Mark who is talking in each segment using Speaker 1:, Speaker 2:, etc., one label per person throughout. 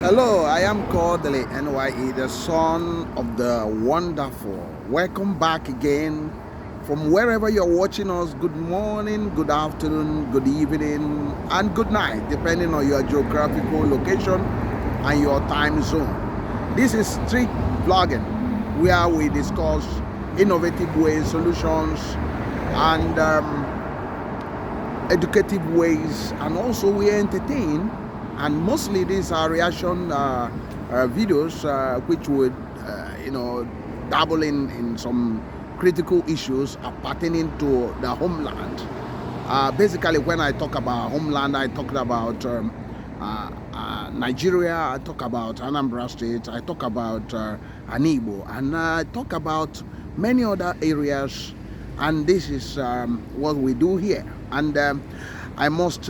Speaker 1: Hello, I am Kodili-nye, the son of the wonderful. Welcome back again from wherever you're watching us. Good morning, good afternoon, good evening, and good night, depending on your geographical location and your time zone. This is street vlogging, where we discuss innovative ways, solutions, and educative ways, and also we entertain. And mostly these are reaction videos which would dabble in some critical issues pertaining to the homeland. Basically, when I talk about homeland, I talk about Nigeria, I talk about Anambra State, I talk about Anibo, and I talk about many other areas. And this is what we do here. And I must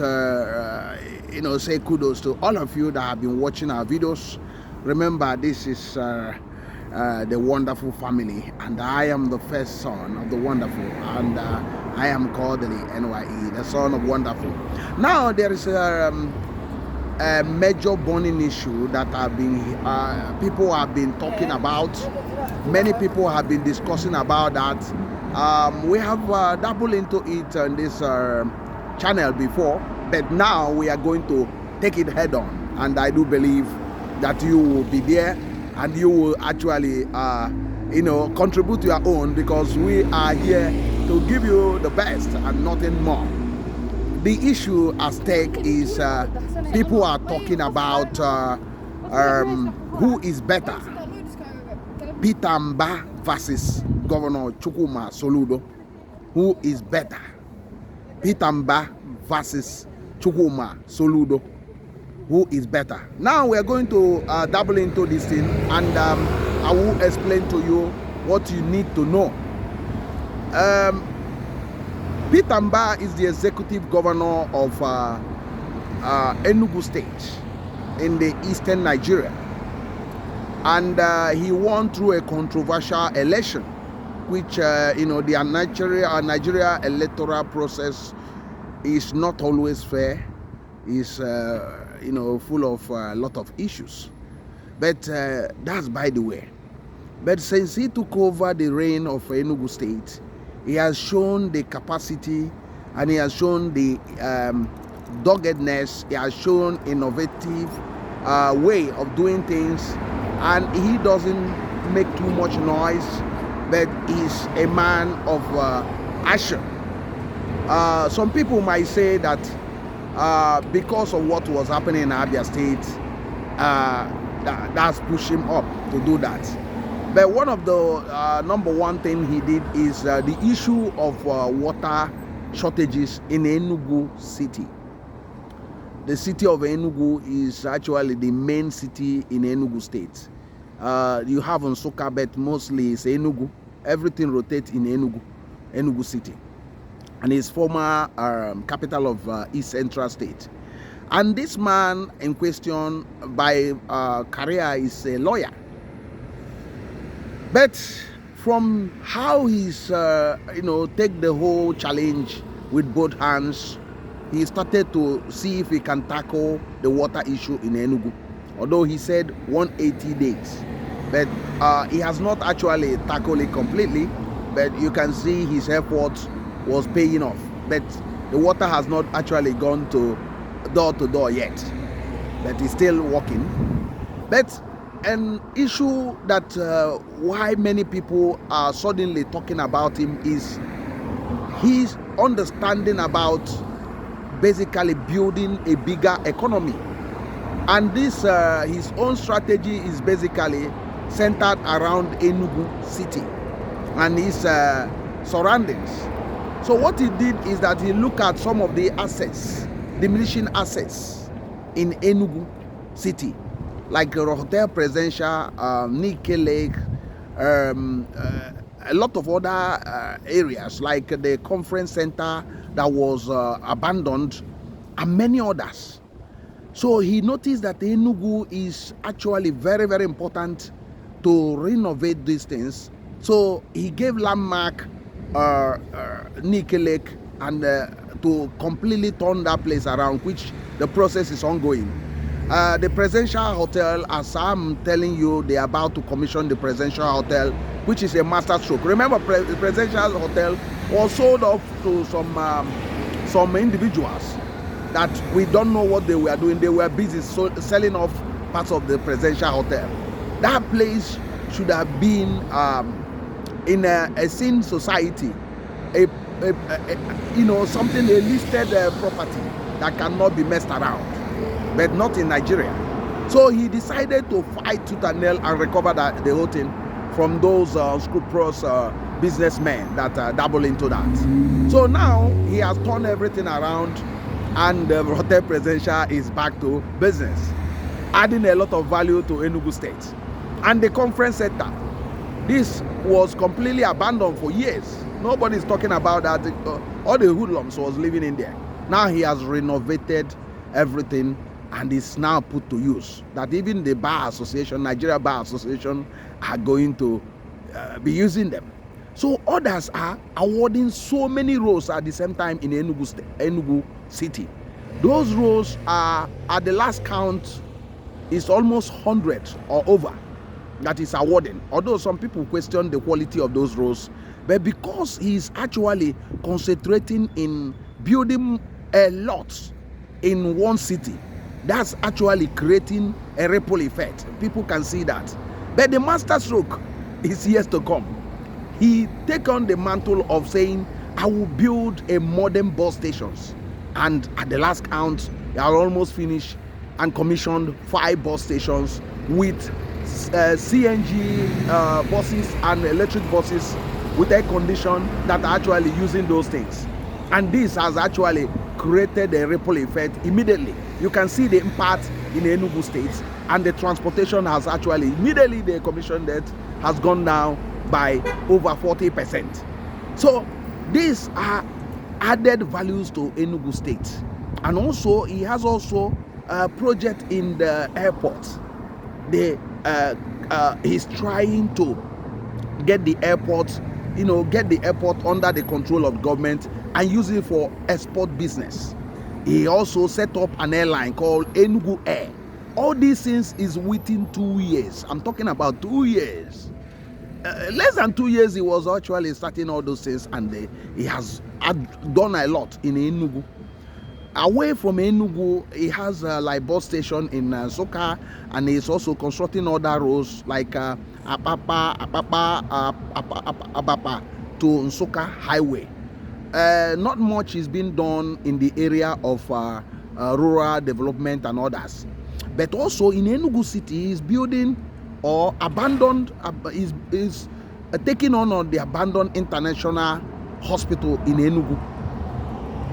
Speaker 1: say kudos to all of you that have been watching our videos. Remember, this is the wonderful family, and I am the first son of the wonderful, and I am Kodili-nye, the son of wonderful. Now there is a major burning issue that people have been talking about. Many people have been discussing about that. We have dabbled into it on this channel before, but now we are going to take it head on, and I do believe that you will be there and you will actually contribute to your own, because we are here to give you the best and nothing more. The issue at stake is people are talking about who is better, Peter Mbah versus Governor Soludo. Who is better, Peter Mbah versus Soludo? Who is better? Now we are going to dabble into this thing, and I will explain to you what you need to know. Peter Mbah is the executive governor of Enugu State in the eastern Nigeria, and he won through a controversial election, which the Nigeria electoral process is not always fair, is full of a lot of issues, but that's by the way. But since he took over the reign of Enugu State, he has shown the capacity, and he has shown the doggedness, he has shown innovative way of doing things, and he doesn't make too much noise, but he's a man of action. Some people might say that because of what was happening in Abia State, that's pushed him up to do that. But one of the number one thing he did is the issue of water shortages in Enugu City. The city of Enugu is actually the main city in Enugu State. You have Nsukka, but mostly it's Enugu. Everything rotates in Enugu City, and it's former capital of East Central State. And this man in question, by career, is a lawyer. But from how he's take the whole challenge with both hands, he started to see if he can tackle the water issue in Enugu. Although he said 180 days, but he has not actually tackled it completely. But you can see his efforts was paying off. But the water has not actually gone to door yet, but he's still working. But an issue that why many people are suddenly talking about him is his understanding about basically building a bigger economy. And this his own strategy is basically centered around Enugu City and his surroundings. So what he did is that he looked at some of the assets, diminishing assets in Enugu City, like Hotel Presidential, Nike Lake, a lot of other areas like the conference center that was abandoned, and many others. So he noticed that Enugu is actually very, very important to renovate these things. So he gave landmark Nike Lake and to completely turn that place around, which the process is ongoing. The presidential hotel, as I'm telling you, they're about to commission the presidential hotel, which is a master stroke. Remember, the presidential hotel was sold off to some individuals that we don't know what they were doing. They were busy selling off parts of the presidential hotel. That place should have been in a sane society, something, a listed property that cannot be messed around, but not in Nigeria. So he decided to fight tooth and nail and recover the whole thing from those scrupulous businessmen that dabble into that. So now he has turned everything around, and the hotel presidential is back to business, adding a lot of value to Enugu State. And the conference center, this was completely abandoned for years. Nobody's talking about that. All the hoodlums was living in there. Now he has renovated everything and is now put to use. That even the Bar Association, Nigeria Bar Association, are going to be using them. So others are awarding so many roles at the same time in Enugu City. Those roles are, at the last count, is almost 100 or over that is awarding. Although some people question the quality of those roles, but because he's actually concentrating in building a lot in one city, that's actually creating a ripple effect. People can see that. But the master stroke is yet to come. He take on the mantle of saying, I will build a modern bus stations. And at the last count, they are almost finished and commissioned 5 bus stations with CNG buses and electric buses with air condition that are actually using those things. And this has actually created a ripple effect immediately. You can see the impact in Enugu State, and the transportation has actually, immediately the commission debt has gone down by over 40%. So these are added values to Enugu State. And also he has also a project in the airport. He's trying to get the airport, get the airport under the control of government and use it for export business. He also set up an airline called Enugu Air. All these things is within 2 years. I'm talking about 2 years. Less than 2 years he was actually starting all those things, and he has done a lot in Enugu. Away from Enugu, he has like bus station in Soka, and he's also constructing other roads like Apapa to Nsoka Highway. Not much is being done in the area of rural development and others. But also in Enugu City, he's building or abandoned, is taking on the abandoned international hospital in Enugu,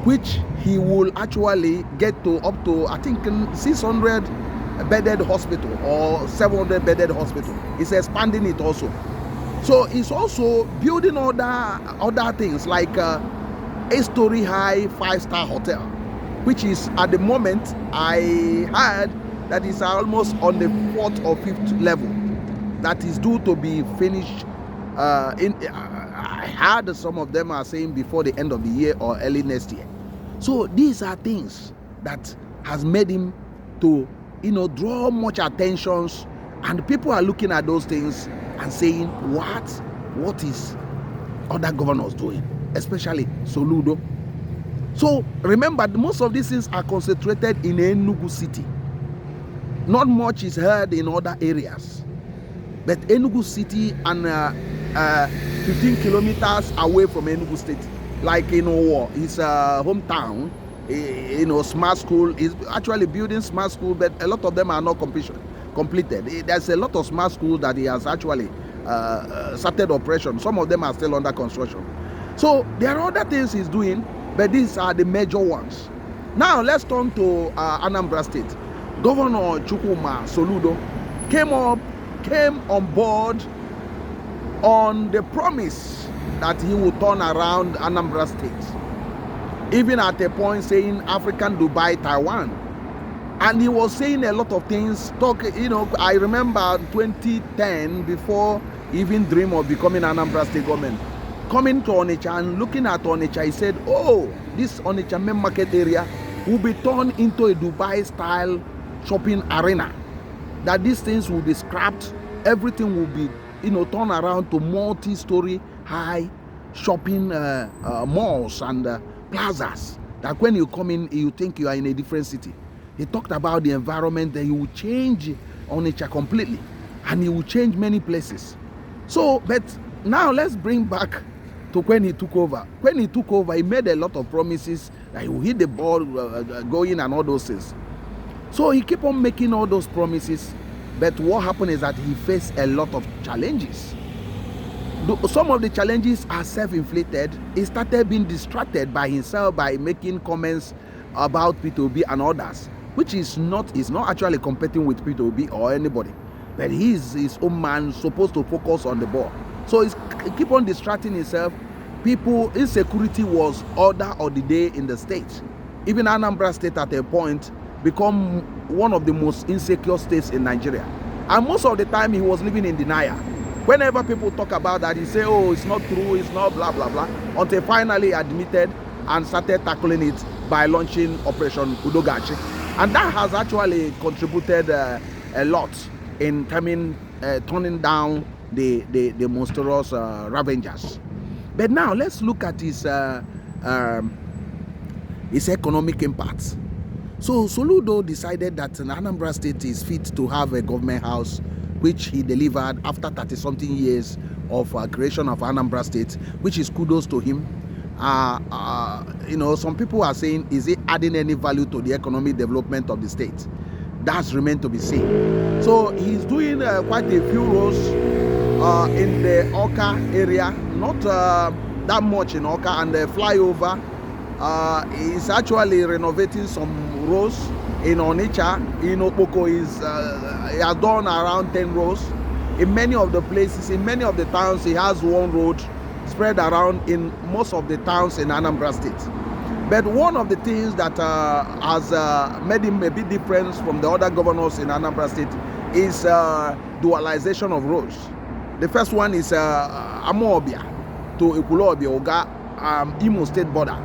Speaker 1: which he will actually get to up to, I think, 600 bedded hospital or 700 bedded hospital. He's expanding it also. So he's also building other things like a story high 5-star hotel, which is at the moment, I heard that is almost on the 4th or 5th level that is due to be finished. I heard some of them are saying before the end of the year or early next year. So these are things that has made him to, draw much attention, and people are looking at those things and saying, what is other governors doing, especially Soludo? So remember, most of these things are concentrated in Enugu City. Not much is heard in other areas, but Enugu City and 15 kilometers away from Enugu State, like his hometown, smart school is actually building smart school, but a lot of them are not completed. There's a lot of smart schools that he has actually started operation. Some of them are still under construction. So there are other things he's doing, but these are the major ones. Now let's turn to Anambra State. Governor Soludo came on board on the promise that he would turn around Anambra State, even at a point saying African Dubai, Taiwan. And he was saying a lot of things. I remember 2010, before he even dream of becoming Anambra State government, coming to Onitsha and looking at Onitsha, he said, this Onitsha main market area will be turned into a Dubai style shopping arena, that these things will be scrapped, everything will be, turned around to multi-story high shopping malls and plazas, that when you come in, you think you are in a different city. He talked about the environment, that he will change Onitsha completely, and he will change many places. So, but now let's bring back to when he took over. When he took over, he made a lot of promises that he will hit the ball going and all those things. So he kept on making all those promises, but what happened is that he faced a lot of challenges. Some of the challenges are self-inflicted. He started being distracted by himself, by making comments about Peter Obi and others, which is not actually competing with Peter Obi or anybody, but he is his own man, supposed to focus on the ball. So he keep on distracting himself. People, insecurity was order of the day in the state. Even Anambra State at a point become one of the most insecure states in Nigeria, and most of the time he was living in denial. Whenever people talk about that, he say, oh, it's not true, it's not blah blah blah, until finally admitted and started tackling it by launching Operation Udogachi. And that has actually contributed a lot in turning down the monstrous ravengers. But now let's look at his economic impacts. So Soludo decided that Anambra State is fit to have a government house, which he delivered after 30-something years of creation of Anambra State, which is kudos to him. Some people are saying, is it adding any value to the economic development of the state? That's remained to be seen. So he's doing quite a few roads in the Oka area, not that much in Oka, and the flyover. He's actually renovating some roads in Onitsha. In Okpoko, he has done around 10 roads. In many of the places, in many of the towns, he has one road spread around in most of the towns in Anambra State. But one of the things that has made him a bit different from the other governors in Anambra State is dualization of roads. The first one is Amobia to Ekulobia, Oga, Imo State border.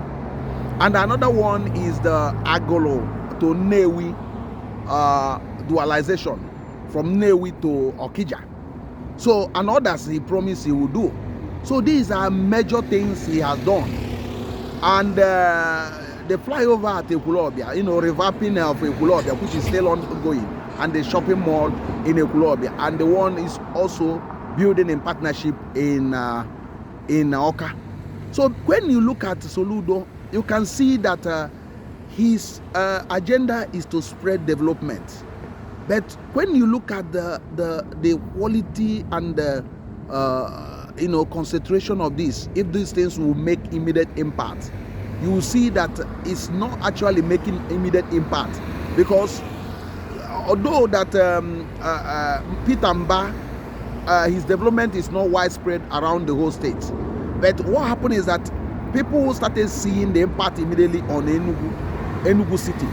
Speaker 1: And another one is the Agolo to Newi dualization from Newi to Okija. So, and others he promised he would do. So these are major things he has done. And the flyover at Ekulobia, revamping of Ekulobia, which is still ongoing, and the shopping mall in Ekulobia, and the one is also building in partnership in Oka. So when you look at Soludo, you can see that his agenda is to spread development. But when you look at the quality and the concentration of this, if these things will make immediate impact, you will see that it's not actually making immediate impact, because although that Peter Mbah, his development is not widespread around the whole state, but what happened is that people started seeing the impact immediately on Enugu City,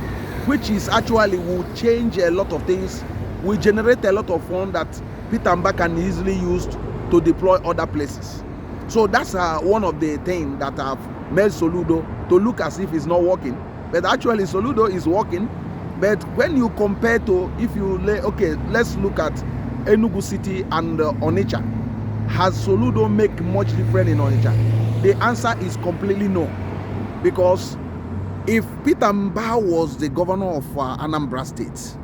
Speaker 1: which is actually will change a lot of things, will generate a lot of funds that Peter Mbah can easily use to deploy other places. So that's one of the things that have made Soludo to look as if it's not working, but actually Soludo is working. But when you compare to, if you let's look at Enugu City and Onitsha, has Soludo make much difference in Onitsha? The answer is completely no, because if Peter Mbah was the governor of Anambra State,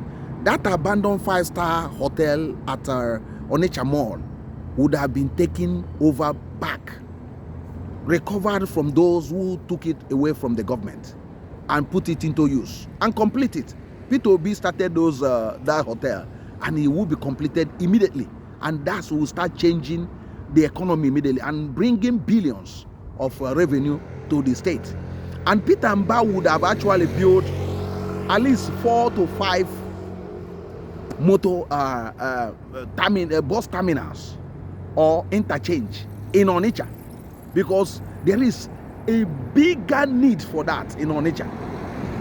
Speaker 1: that abandoned 5-star hotel at Onitsha Mall would have been taken over back, recovered from those who took it away from the government, and put it into use and complete it. Peter Obi started that hotel, and it will be completed immediately, and that will start changing the economy immediately and bringing billions of revenue to the state. And Peter Mbah would have actually built at least 4 to 5 bus terminals or interchange in Onitsha, because there is a bigger need for that in Onitsha.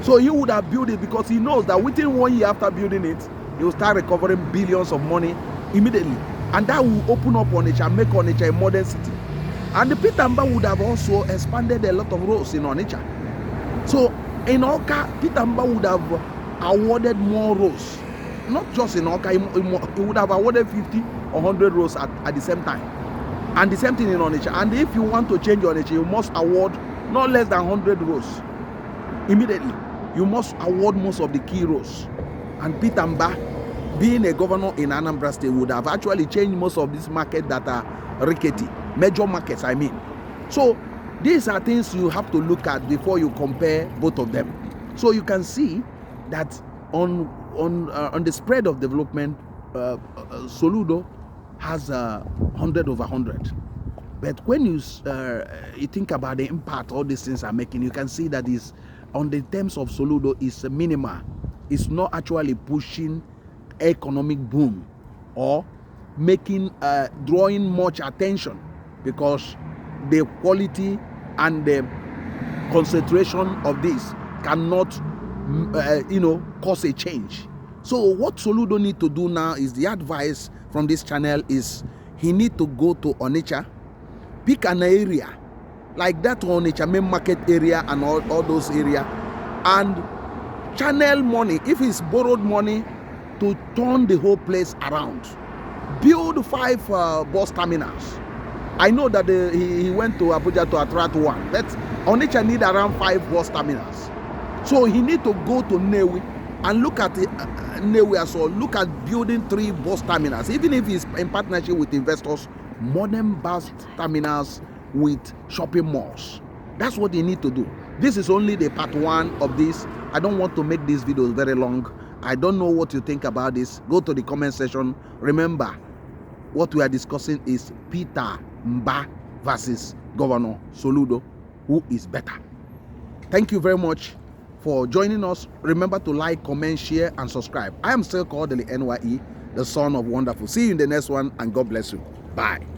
Speaker 1: So he would have built it because he knows that within 1 year after building it, he will start recovering billions of money immediately, and that will open up Onitsha, make Onitsha a modern city. And the Peter Mbah would have also expanded a lot of roads in Onitsha. So in Oka, Peter Mbah would have awarded more roads. Not just in Oka, he would have awarded 50 or 100 roads at the same time. And the same thing in Onitsha. And if you want to change Onitsha, you must award not less than 100 roads. Immediately, you must award most of the key roads. And Peter Mbah, being a governor in Anambra State, would have actually changed most of these markets that are rickety. Major markets, I mean. So, these are things you have to look at before you compare both of them. So you can see that on the spread of development, Soludo has 100 over 100. But when you think about the impact all these things are making, you can see that is on the terms of Soludo is minimal. It's not actually pushing economic boom or making drawing much attention, because the quality and the concentration of this cannot cause a change. So what Soludo need to do now is, the advice from this channel is, he need to go to Onitsha, pick an area like that Onitsha main market area and all those areas, and channel money, if it's borrowed money, to turn the whole place around. Build 5 bus terminals. I know that he went to Abuja to attract 1, but Onitsha need around 5 bus terminals. So he need to go to Nnewi and look at Nnewi as well. Look at building 3 bus terminals, even if it's in partnership with investors, modern bus terminals with shopping malls. That's what they need to do. This is only the part 1 of this. I don't want to make these videos very long. I don't know what you think about this. Go to the comment section. Remember, what we are discussing is Peter Mbah versus Governor Soludo. Who is better? Thank you very much for joining us. Remember to like, comment, share, and subscribe. I am still Kodili-nye, the son of wonderful. See you in the next one, and God bless you. Bye.